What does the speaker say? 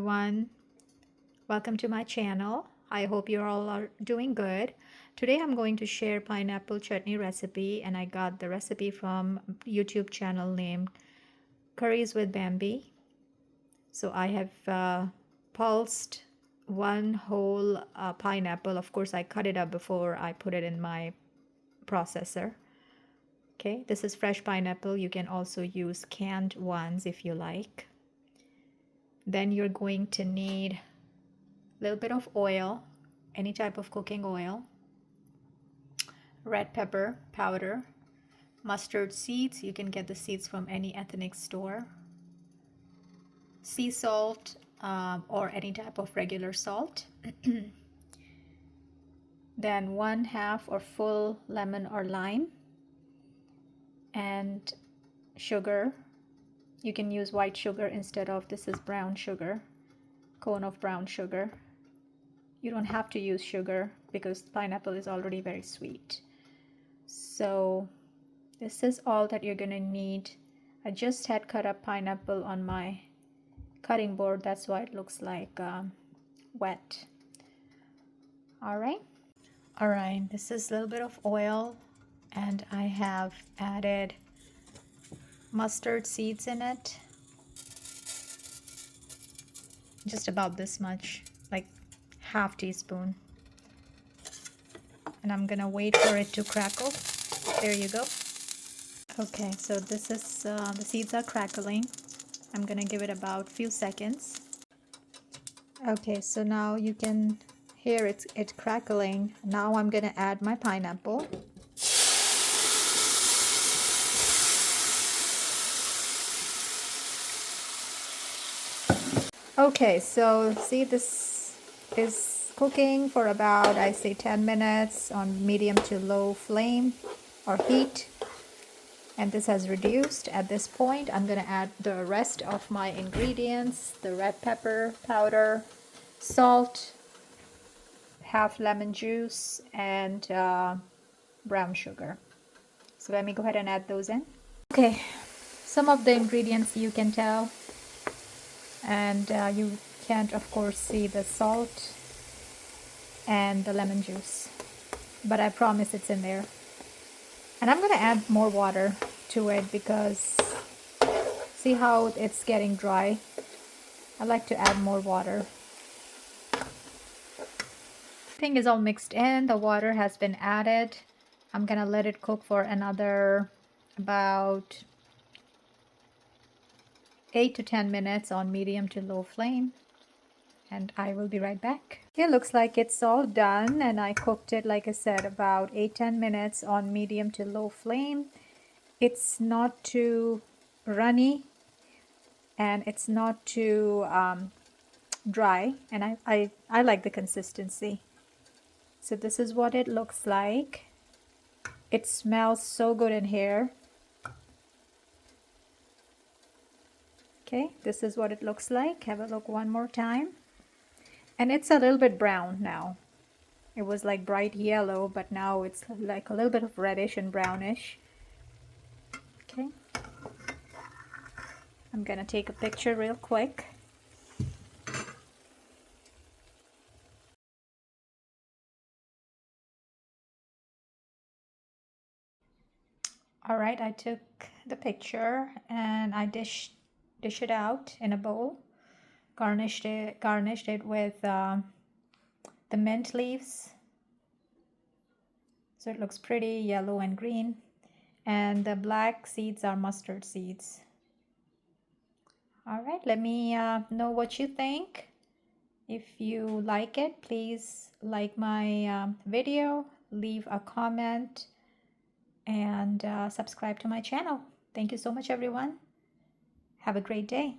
everyone. Welcome to my channel. I hope you all are doing good. Today I'm going to share pineapple chutney recipe, and I got the recipe from YouTube channel named Curries with Bambi. So I have pulsed one whole pineapple. Of course, I cut it up before I put it in my processor. Okay, this is fresh pineapple. You can also use canned ones if you like. Then you're going to need a little bit of oil, any type of cooking oil, red pepper powder, mustard seeds. You can get the seeds from any ethnic store, sea salt, or any type of regular salt. Then 1/2 or full lemon or lime, and sugar. You can use white sugar instead of, this is brown sugar, cone of brown sugar. You don't have to use sugar because pineapple is already very sweet. So this is all that you're gonna need. I just had cut up pineapple on my cutting board, that's why it looks like wet. All right, this is a little bit of oil, and I have added mustard seeds in it, just about this much, like 1/2 teaspoon, and I'm gonna wait for it to crackle. There you go. Okay, so this is the seeds are crackling. I'm gonna give it about a few seconds. Okay, so now you can hear it crackling. Now I'm gonna add my pineapple. Okay, so see, this is cooking for about, I say, 10 minutes on medium to low flame or heat, and this has reduced. At this point, I'm going to add the rest of my ingredients: the red pepper powder, salt, 1/2 lemon juice, and brown sugar. So let me go ahead and add those in. Okay, some of the ingredients you can tell, and you can't of course see the salt and the lemon juice, but I promise it's in there. And I'm gonna add more water to it because see how it's getting dry. I like to add more water. Everything is all mixed in, the water has been added. I'm gonna let it cook for another about 8 to 10 minutes on medium to low flame, and I will be right back. It looks like it's all done, and I cooked it, like I said, about 8-10 minutes on medium to low flame. It's not too runny and it's not too dry, and I like the consistency. So this is what it looks like. It smells so good in here. Okay, this is what it looks like. Have a look one more time. And it's a little bit brown now. It was like bright yellow, but now it's like a little bit of reddish and brownish. Okay. I'm gonna take a picture real quick. All right, I took the picture and I dish it out in a bowl. Garnished it with the mint leaves, so it looks pretty yellow and green, and the black seeds are mustard seeds. All right, let me know what you think. If you like it, please like my video, leave a comment, and subscribe to my channel. Thank you so much, everyone. Have a great day.